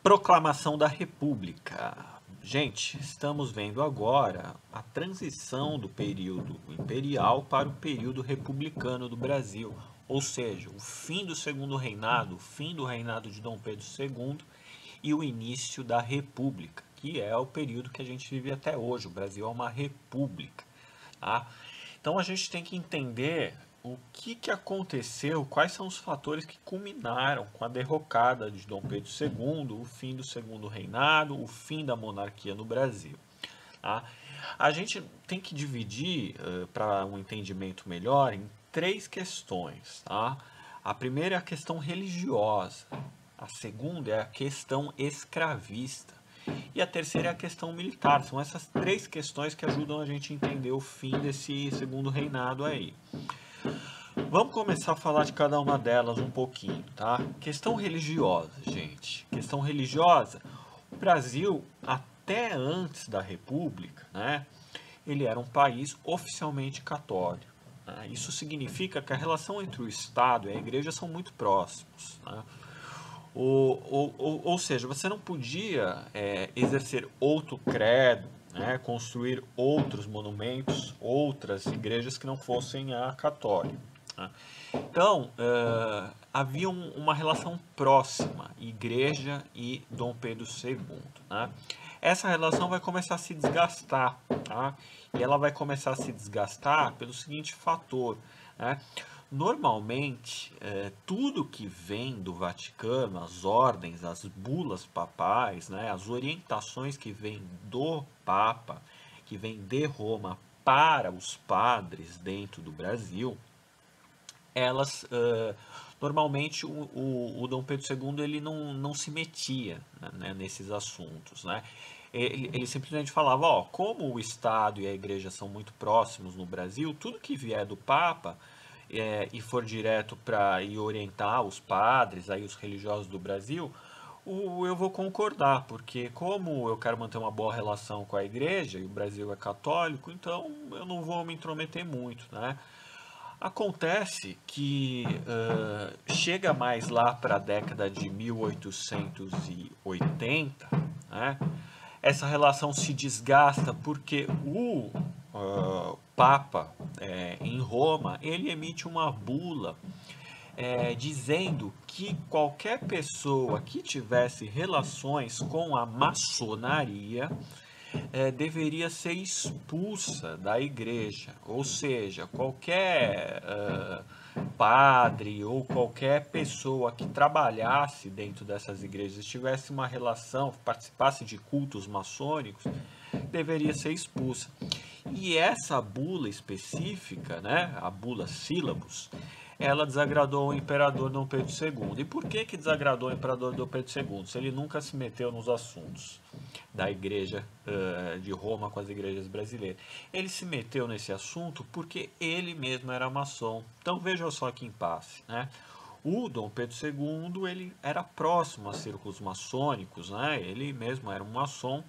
Proclamação da República. Gente, estamos vendo agora a transição do período imperial para o período republicano do Brasil, ou seja, o fim do segundo reinado, o fim do reinado de Dom Pedro II e o início da República, que é o período que a gente vive até hoje. O Brasil é uma república, tá? Então a gente tem que entender o que aconteceu, quais são os fatores que culminaram com a derrocada de Dom Pedro II, o fim do segundo reinado, o fim da monarquia no Brasil. Tá? A gente tem que dividir, para um entendimento melhor, em três questões. Tá? A primeira é a questão religiosa, a segunda é a questão escravista e a terceira é a questão militar. São essas três questões que ajudam a gente a entender o fim desse segundo reinado aí. Vamos começar a falar de cada uma delas um pouquinho, tá? Questão religiosa, gente. Questão religiosa, o Brasil, até antes da República, né, ele era um país oficialmente católico. Né? Isso significa que a relação entre o Estado e a Igreja são muito próximos. Né? Ou seja, você não podia exercer outro credo, né, construir outros monumentos, outras igrejas que não fossem a católica. Né? Então, havia uma relação próxima, Igreja e Dom Pedro II. Né? Essa relação vai começar a se desgastar, tá? E ela vai começar a se desgastar pelo seguinte fator, né? Normalmente, tudo que vem do Vaticano, as ordens, as bulas papais, né, as orientações que vêm do Papa, que vêm de Roma para os padres dentro do Brasil, elas normalmente o Dom Pedro II ele não se metia, né, nesses assuntos, né? Ele simplesmente falava, ó, como o Estado e a Igreja são muito próximos no Brasil, tudo que vier do Papa e for direto para orientar os padres, aí os religiosos do Brasil, eu vou concordar, porque como eu quero manter uma boa relação com a Igreja e o Brasil é católico, então eu não vou me intrometer muito, né? Acontece que chega mais lá para a década de 1880, né, essa relação se desgasta porque o Papa em Roma ele emite uma bula dizendo que qualquer pessoa que tivesse relações com a maçonaria deveria ser expulsa da igreja, ou seja, qualquer padre ou qualquer pessoa que trabalhasse dentro dessas igrejas, tivesse uma relação, participasse de cultos maçônicos, deveria ser expulsa. E essa bula específica, né, a bula Sílabus, ela desagradou o imperador Dom Pedro II. E por que desagradou o imperador Dom Pedro II? Se ele nunca se meteu nos assuntos da igreja de Roma com as igrejas brasileiras. Ele se meteu nesse assunto porque ele mesmo era maçom. Então veja só que impasse, né? O Dom Pedro II ele era próximo a círculos maçônicos, né? Ele mesmo era um maçom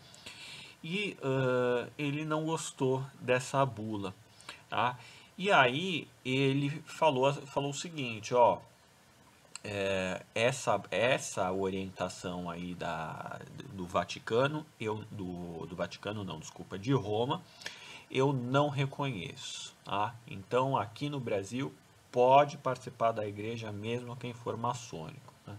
e ele não gostou dessa bula, tá? E aí ele falou o seguinte, ó, essa orientação aí do Vaticano, do Vaticano não, desculpa, de Roma, eu não reconheço, tá? Então aqui no Brasil pode participar da igreja mesmo quem for maçônico, né?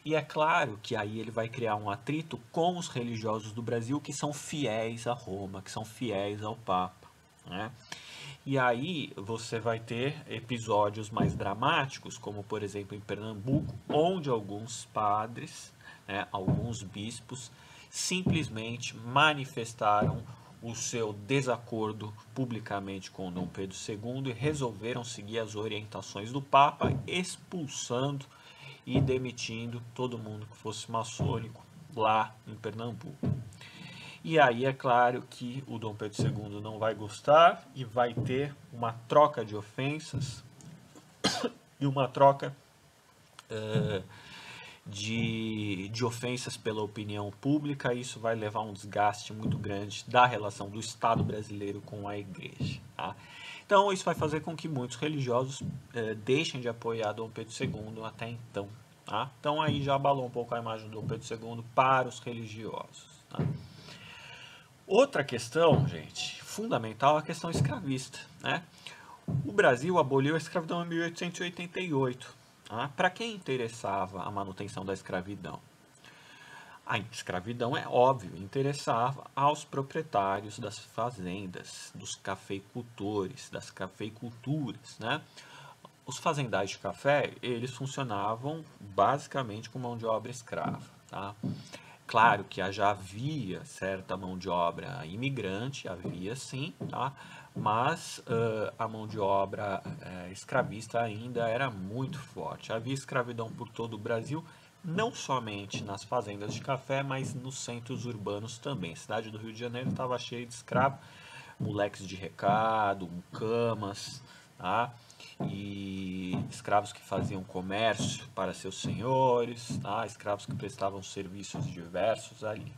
E é claro que aí ele vai criar um atrito com os religiosos do Brasil que são fiéis a Roma, que são fiéis ao Papa, né? E aí você vai ter episódios mais dramáticos, como por exemplo em Pernambuco, onde alguns padres, né, alguns bispos, simplesmente manifestaram o seu desacordo publicamente com Dom Pedro II e resolveram seguir as orientações do Papa, expulsando e demitindo todo mundo que fosse maçônico lá em Pernambuco. E aí é claro que o Dom Pedro II não vai gostar e vai ter uma troca de ofensas e uma troca de ofensas pela opinião pública. Isso vai levar a um desgaste muito grande da relação do Estado brasileiro com a Igreja. Tá? Então isso vai fazer com que muitos religiosos deixem de apoiar Dom Pedro II até então. Tá? Então aí já abalou um pouco a imagem do Dom Pedro II para os religiosos. Tá? Outra questão, gente, fundamental é a questão escravista. Né? O Brasil aboliu a escravidão em 1888. Tá? Para quem interessava a manutenção da escravidão? A escravidão, é óbvio, interessava aos proprietários das fazendas, dos cafeicultores, das cafeiculturas, né? Os fazendários de café, eles funcionavam basicamente com mão de obra escrava, tá? Claro que já havia certa mão de obra imigrante, havia sim, tá? Mas a mão de obra escravista ainda era muito forte. Havia escravidão por todo o Brasil, não somente nas fazendas de café, mas nos centros urbanos também. A cidade do Rio de Janeiro estava cheia de escravos, moleques de recado, mucamas, tá? E escravos que faziam comércio para seus senhores, tá? Escravos que prestavam serviços diversos ali.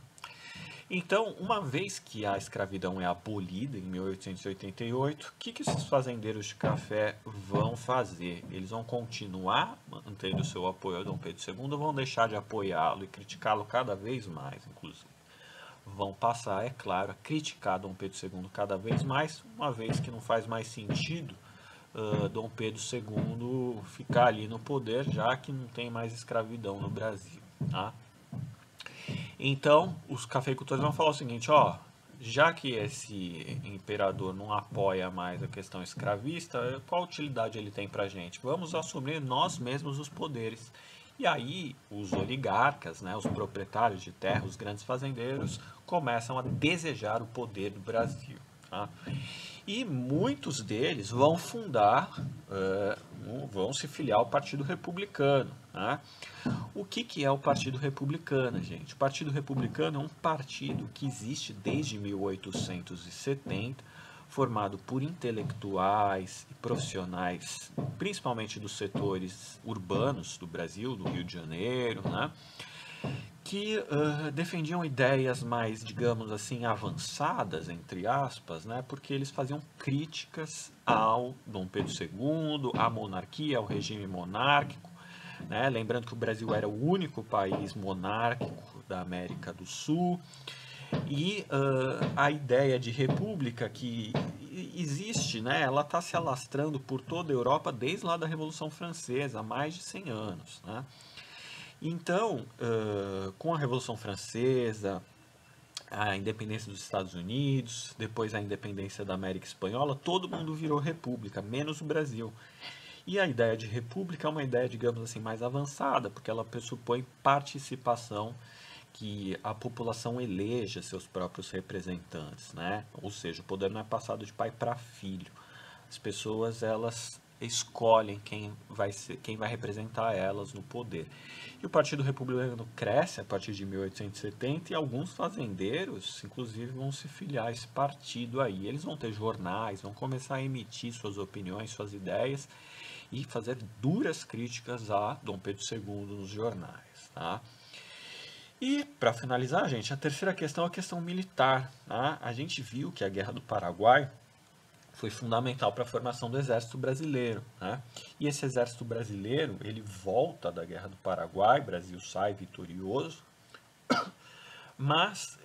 Então, uma vez que a escravidão é abolida em 1888, o que esses fazendeiros de café vão fazer? Eles vão continuar mantendo o seu apoio a Dom Pedro II ou vão deixar de apoiá-lo e criticá-lo cada vez mais, inclusive? Vão passar, é claro, a criticar Dom Pedro II cada vez mais, uma vez que não faz mais sentido Dom Pedro II ficar ali no poder, já que não tem mais escravidão no Brasil. Tá? Então, os cafeicultores vão falar o seguinte, ó, já que esse imperador não apoia mais a questão escravista, qual utilidade ele tem pra gente? Vamos assumir nós mesmos os poderes. E aí, os oligarcas, né, os proprietários de terra, os grandes fazendeiros, começam a desejar o poder do Brasil. Tá? E muitos deles vão fundar, vão se filiar ao Partido Republicano. Né? O que é o Partido Republicano, gente? O Partido Republicano é um partido que existe desde 1870, formado por intelectuais e profissionais, principalmente dos setores urbanos do Brasil, do Rio de Janeiro, né? Que defendiam ideias mais, digamos assim, avançadas, entre aspas, né? Porque eles faziam críticas ao Dom Pedro II, à monarquia, ao regime monárquico, né? Lembrando que o Brasil era o único país monárquico da América do Sul. E a ideia de república que existe, né, ela está se alastrando por toda a Europa desde lá da Revolução Francesa, há mais de 100 anos. Né? Então, com a Revolução Francesa, a independência dos Estados Unidos, depois a independência da América Espanhola, todo mundo virou república, menos o Brasil. E a ideia de república é uma ideia, digamos assim, mais avançada, porque ela pressupõe participação, que a população eleja seus próprios representantes, né? Ou seja, o poder não é passado de pai para filho. As pessoas, elas escolhem quem vai representar elas no poder. E o Partido Republicano cresce a partir de 1870 e alguns fazendeiros, inclusive, vão se filiar a esse partido aí. Eles vão ter jornais, vão começar a emitir suas opiniões, suas ideias e fazer duras críticas a Dom Pedro II nos jornais, tá? E, para finalizar, gente, a terceira questão é a questão militar. Tá? A gente viu que a Guerra do Paraguai foi fundamental para a formação do Exército Brasileiro. Né? E esse Exército Brasileiro, ele volta da Guerra do Paraguai, o Brasil sai vitorioso, mas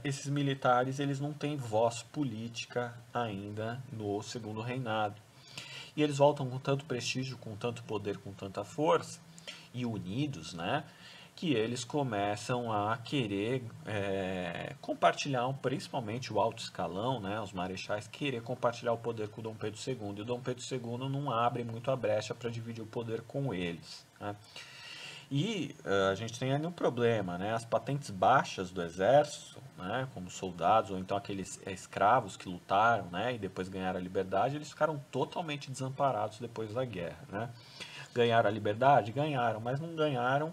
esses militares eles não têm voz política ainda no Segundo Reinado. E eles voltam com tanto prestígio, com tanto poder, com tanta força, e unidos, né? Que eles começam a querer compartilhar, principalmente o alto escalão, né, os marechais, querer compartilhar o poder com o Dom Pedro II. E o Dom Pedro II não abre muito a brecha para dividir o poder com eles. Né? E a gente tem ainda um problema, né? As patentes baixas do exército, né, como soldados ou então aqueles escravos que lutaram, né, e depois ganharam a liberdade, eles ficaram totalmente desamparados depois da guerra, né? Ganharam a liberdade? Ganharam, mas não ganharam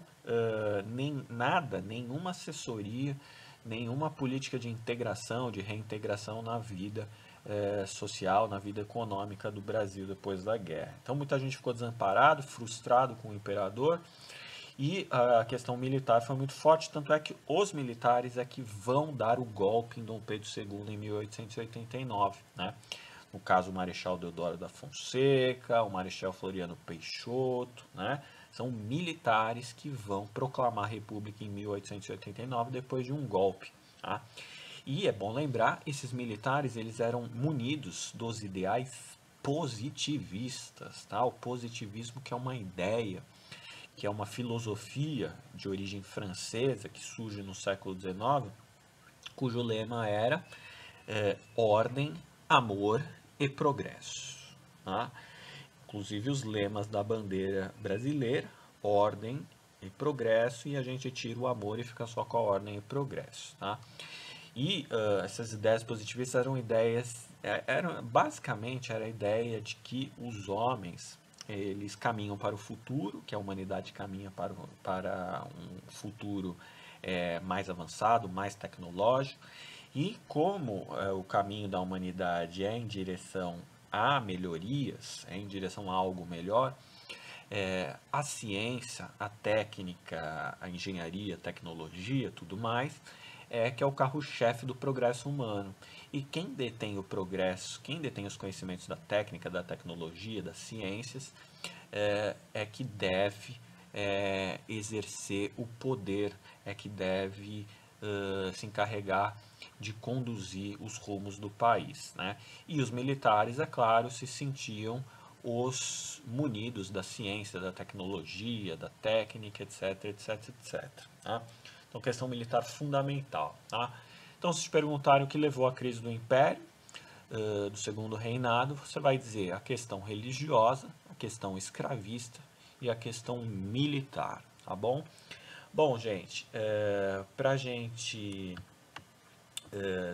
nem nada, nenhuma assessoria, nenhuma política de integração, de reintegração na vida social, na vida econômica do Brasil depois da guerra. Então muita gente ficou desamparado, frustrado com o imperador e a questão militar foi muito forte, tanto é que os militares é que vão dar o golpe em Dom Pedro II em 1889, né? No caso, o Marechal Deodoro da Fonseca, o Marechal Floriano Peixoto, né? São militares que vão proclamar a República em 1889 depois de um golpe. Tá? E é bom lembrar, esses militares eles eram munidos dos ideais positivistas. Tá? O positivismo que é uma ideia, que é uma filosofia de origem francesa que surge no século XIX, cujo lema era ordem, amor e progresso. Tá? Inclusive os lemas da bandeira brasileira, ordem e progresso, e a gente tira o amor e fica só com a ordem e progresso. Tá? E essas ideias positivistas eram ideias, basicamente era a ideia de que os homens eles caminham para o futuro, que a humanidade caminha para um futuro mais avançado, mais tecnológico, e como o caminho da humanidade é em direção a melhorias, é em direção a algo melhor, a ciência, a técnica, a engenharia, a tecnologia, tudo mais, que é o carro-chefe do progresso humano. E quem detém o progresso, quem detém os conhecimentos da técnica, da tecnologia, das ciências, que deve exercer o poder, é que deve se encarregar de conduzir os rumos do país. Né? E os militares, é claro, se sentiam os munidos da ciência, da tecnologia, da técnica, etc, etc, etc. Tá? Então, questão militar fundamental. Tá? Então, se te perguntarem o que levou à crise do Império, do Segundo Reinado, você vai dizer a questão religiosa, a questão escravista e a questão militar. Tá bom? Bom, gente, para a gente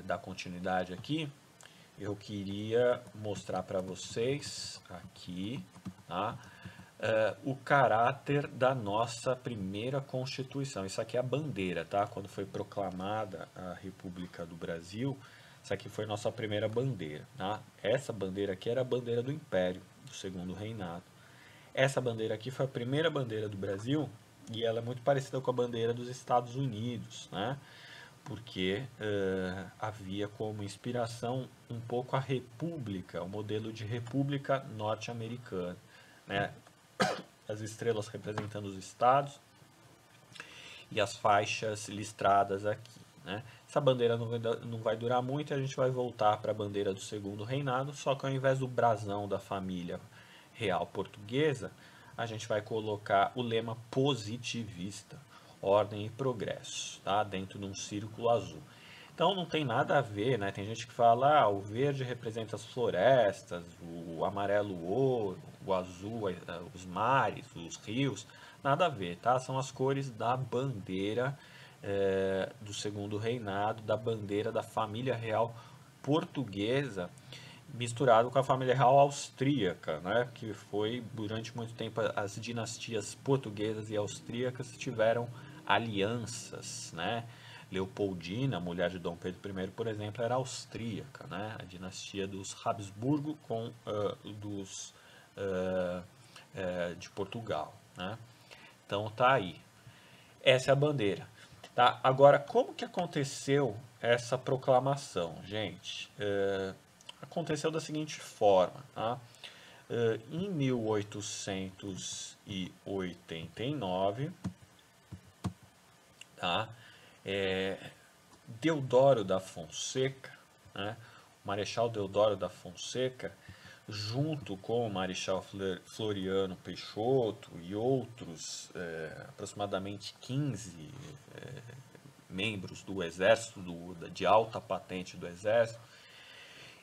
dar continuidade aqui, eu queria mostrar para vocês aqui, tá? O caráter da nossa primeira Constituição. Isso aqui é a bandeira, tá? Quando foi proclamada a República do Brasil, isso aqui foi nossa primeira bandeira, tá? Essa bandeira aqui era a bandeira do Império, do Segundo Reinado. Essa bandeira aqui foi a primeira bandeira do Brasil e ela é muito parecida com a bandeira dos Estados Unidos, né? Porque havia como inspiração um pouco a república, o modelo de república norte-americana, né? As estrelas representando os estados e as faixas listradas aqui, né? Essa bandeira não vai durar muito e a gente vai voltar para a bandeira do Segundo Reinado, só que ao invés do brasão da família real portuguesa, a gente vai colocar o lema positivista, ordem e progresso, tá? Dentro de um círculo azul. Então não tem nada a ver, né? Tem gente que fala, o verde representa as florestas, o amarelo o ouro, o azul os mares, os rios. Nada a ver, tá? São as cores da bandeira do Segundo Reinado, da bandeira da família real portuguesa, misturado com a família real austríaca, né? Que foi durante muito tempo as dinastias portuguesas e austríacas tiveram alianças, né? Leopoldina, mulher de Dom Pedro I, por exemplo, era austríaca, né? A dinastia dos Habsburgo com dos de Portugal, né? Então tá aí. Essa é a bandeira. Tá? Agora, como que aconteceu essa proclamação, gente? Aconteceu da seguinte forma, tá? Em 1889, tá? Deodoro da Fonseca, né? O Marechal Deodoro da Fonseca, junto com o Marechal Floriano Peixoto e outros, aproximadamente 15 membros do Exército, de alta patente do Exército,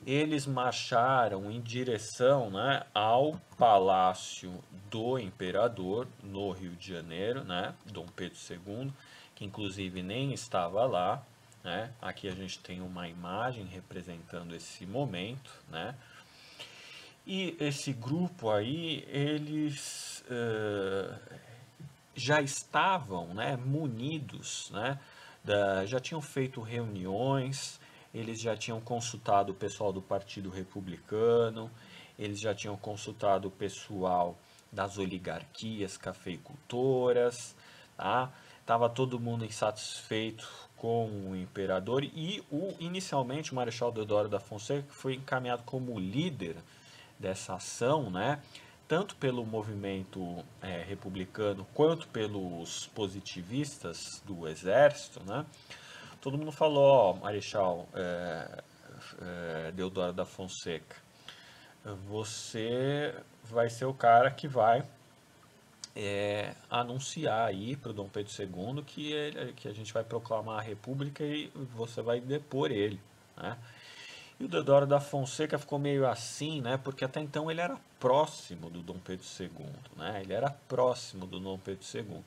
eles marcharam em direção, né, ao Palácio do Imperador, no Rio de Janeiro, né, Dom Pedro II, que inclusive nem estava lá, né? Aqui a gente tem uma imagem representando esse momento, né? E esse grupo aí, eles já estavam, né, munidos, né, já tinham feito reuniões, eles já tinham consultado o pessoal do Partido Republicano, eles já tinham consultado o pessoal das oligarquias cafeicultoras, tá? Tava todo mundo insatisfeito com o imperador e inicialmente o Marechal Deodoro da Fonseca foi encaminhado como líder dessa ação, né? tanto pelo movimento republicano quanto pelos positivistas do exército, né? Todo mundo falou, ó, Marechal Deodoro da Fonseca, você vai ser o cara que vai anunciar aí para o Dom Pedro II que a gente vai proclamar a República e você vai depor ele, né? E o Deodoro da Fonseca ficou meio assim, né? Porque até então ele era próximo do Dom Pedro II, né? Ele era próximo do Dom Pedro II.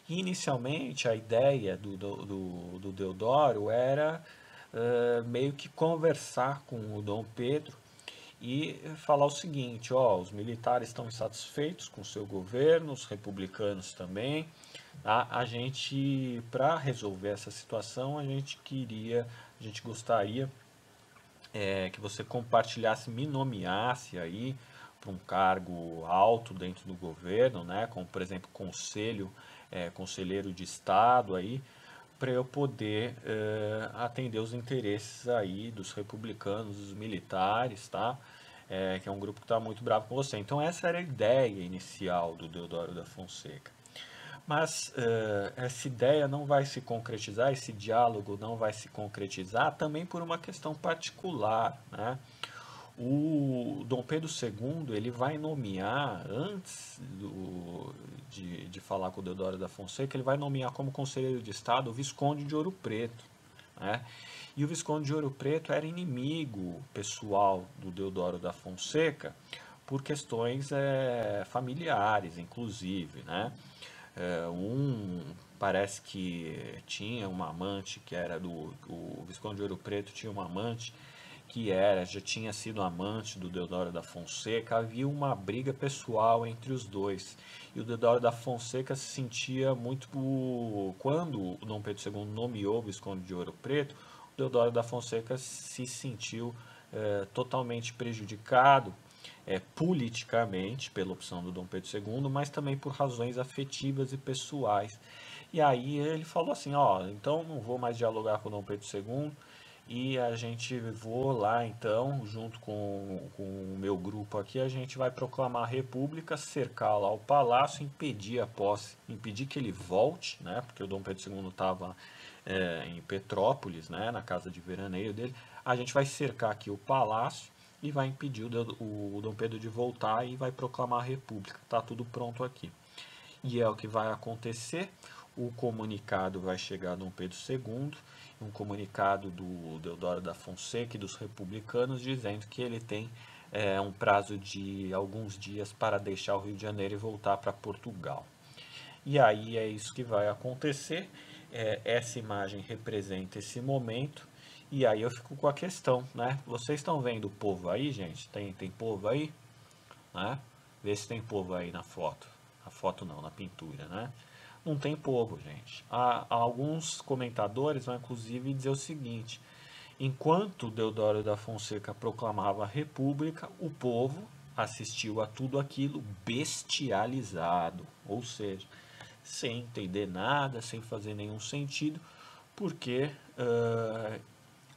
E inicialmente a ideia do Deodoro era meio que conversar com o Dom Pedro e falar o seguinte, ó, os militares estão insatisfeitos com o seu governo, os republicanos também, tá? A gente, para resolver essa situação, a gente gostaria que você compartilhasse, me nomeasse aí para um cargo alto dentro do governo, né, como por exemplo conselheiro de Estado aí, para eu poder atender os interesses aí dos republicanos, dos militares, tá? Que é um grupo que está muito bravo com você. Então essa era a ideia inicial do Deodoro da Fonseca. Mas essa ideia não vai se concretizar, esse diálogo não vai se concretizar também por uma questão particular, né? O Dom Pedro II ele vai nomear, antes de falar com o Deodoro da Fonseca, ele vai nomear como conselheiro de Estado o Visconde de Ouro Preto, né? E o Visconde de Ouro Preto era inimigo pessoal do Deodoro da Fonseca por questões familiares, inclusive, né? Parece que tinha uma amante que era o Visconde de Ouro Preto tinha uma amante que já tinha sido amante do Deodoro da Fonseca. Havia uma briga pessoal entre os dois. E o Deodoro da Fonseca se sentia muito... Quando o Dom Pedro II nomeou o Visconde de Ouro Preto, o Deodoro da Fonseca se sentiu totalmente prejudicado politicamente pela opção do Dom Pedro II, mas também por razões afetivas e pessoais. E aí ele falou assim, ó, então não vou mais dialogar com o Dom Pedro II, e a gente vou lá então, junto com o meu grupo aqui, a gente vai proclamar a República, cercar lá o palácio, impedir a posse, impedir que ele volte, né? Porque o Dom Pedro II estava em Petrópolis, né? Na casa de veraneio dele. A gente vai cercar aqui o palácio e vai impedir o Dom Pedro de voltar e vai proclamar a República. Tá tudo pronto aqui. E é o que vai acontecer. O comunicado vai chegar a Dom Pedro II, um comunicado do Deodoro da Fonseca e dos republicanos dizendo que ele tem um prazo de alguns dias para deixar o Rio de Janeiro e voltar para Portugal. E aí é isso que vai acontecer. Essa imagem representa esse momento. E aí eu fico com a questão, né? Vocês estão vendo o povo aí, gente? Tem povo aí? Né? Vê se tem povo aí na foto. Na foto não, na pintura, né? Não tem povo, gente. Alguns comentadores vão inclusive dizer o seguinte: enquanto Deodoro da Fonseca proclamava a República, o povo assistiu a tudo aquilo bestializado, ou seja, sem entender nada, sem fazer nenhum sentido, porque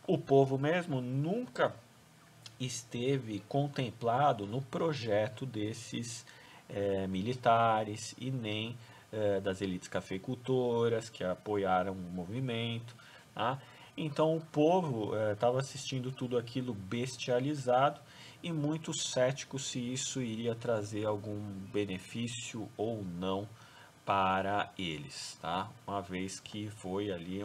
o povo mesmo nunca esteve contemplado no projeto desses militares e nem das elites cafeicultoras que apoiaram o movimento, tá? Então o povo estava assistindo tudo aquilo bestializado e muito cético se isso iria trazer algum benefício ou não para eles, tá? Uma vez que foi ali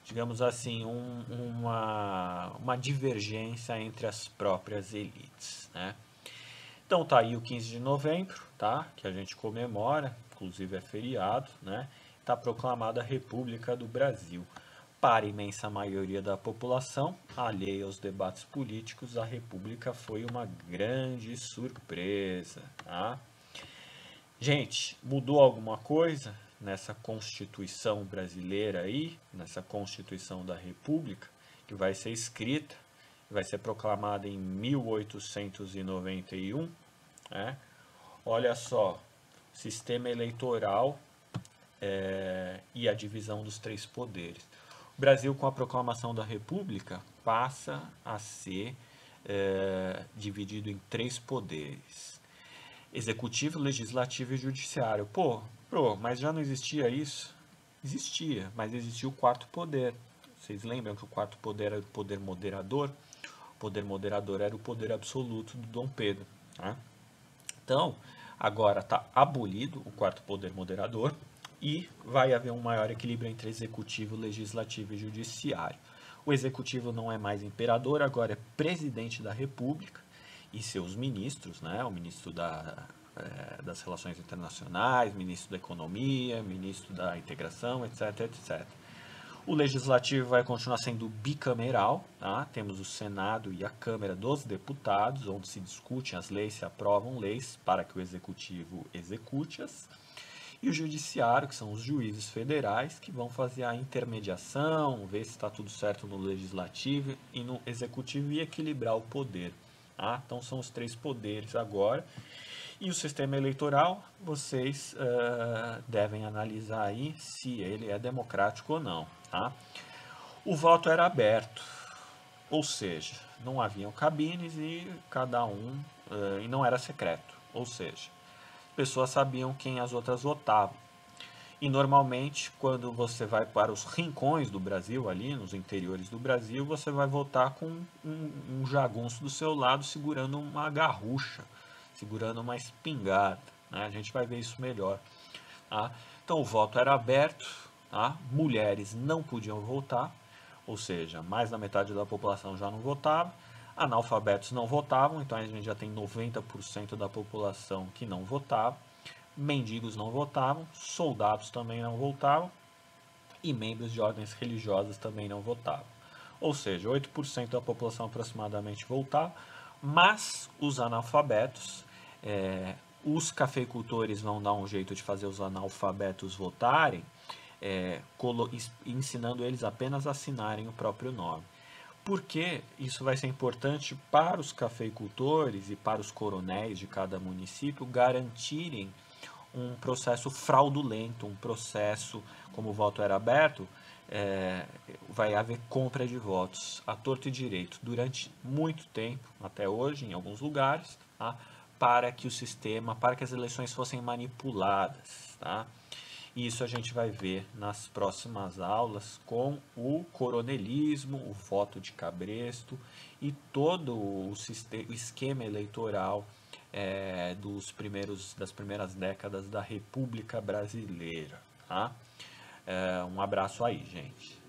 digamos assim, uma divergência entre as próprias elites, né? Então tá aí o 15 de novembro, tá? Que a gente comemora, inclusive é feriado, né? Tá proclamada a República do Brasil. Para a imensa maioria da população, alheia aos debates políticos, a República foi uma grande surpresa, tá? Gente, mudou alguma coisa nessa Constituição brasileira aí, nessa Constituição da República, que vai ser escrita, vai ser proclamada em 1891, né? Olha só, sistema eleitoral e a divisão dos três poderes. O Brasil, com a proclamação da República, passa a ser dividido em três poderes. Executivo, Legislativo e Judiciário. Mas já não existia isso? Existia, mas existia o quarto poder. Vocês lembram que o quarto poder era o poder moderador? O poder moderador era o poder absoluto do Dom Pedro. Né? Então, agora está abolido o quarto poder moderador e vai haver um maior equilíbrio entre executivo, legislativo e judiciário. O executivo não é mais imperador, agora é presidente da República e seus ministros, né? O ministro das Relações Internacionais, ministro da Economia, ministro da Integração, etc, etc. O legislativo vai continuar sendo bicameral, tá? Temos o Senado e a Câmara dos Deputados, onde se discutem as leis, se aprovam leis para que o executivo execute-as. E o judiciário, que são os juízes federais, que vão fazer a intermediação, ver se está tudo certo no legislativo e no executivo e equilibrar o poder. Tá? Então são os três poderes agora. E o sistema eleitoral, vocês devem analisar aí se ele é democrático ou não. Tá? O voto era aberto, ou seja, não haviam cabines e cada um, e não era secreto, ou seja, pessoas sabiam quem as outras votavam. E normalmente, quando você vai para os rincões do Brasil, ali nos interiores do Brasil, você vai votar com um jagunço do seu lado segurando uma garrucha, segurando uma espingarda. Né? A gente vai ver isso melhor. Tá? Então o voto era aberto, tá? Mulheres não podiam votar, ou seja, mais da metade da população já não votava. Analfabetos não votavam, então a gente já tem 90% da população que não votava. Mendigos não votavam, soldados também não votavam e membros de ordens religiosas também não votavam. Ou seja, 8% da população aproximadamente votava, mas os analfabetos, os cafeicultores vão dar um jeito de fazer os analfabetos votarem, ensinando eles apenas a assinarem o próprio nome. Porque isso vai ser importante para os cafeicultores e para os coronéis de cada município garantirem um processo fraudulento, um processo, como o voto era aberto, vai haver compra de votos à torto e direito durante muito tempo, até hoje, em alguns lugares, tá? Para que o sistema, para que as eleições fossem manipuladas. Tá? E isso a gente vai ver nas próximas aulas com o coronelismo, o voto de cabresto e todo o esquema eleitoral das primeiras décadas da República Brasileira. Tá? Um abraço aí, gente.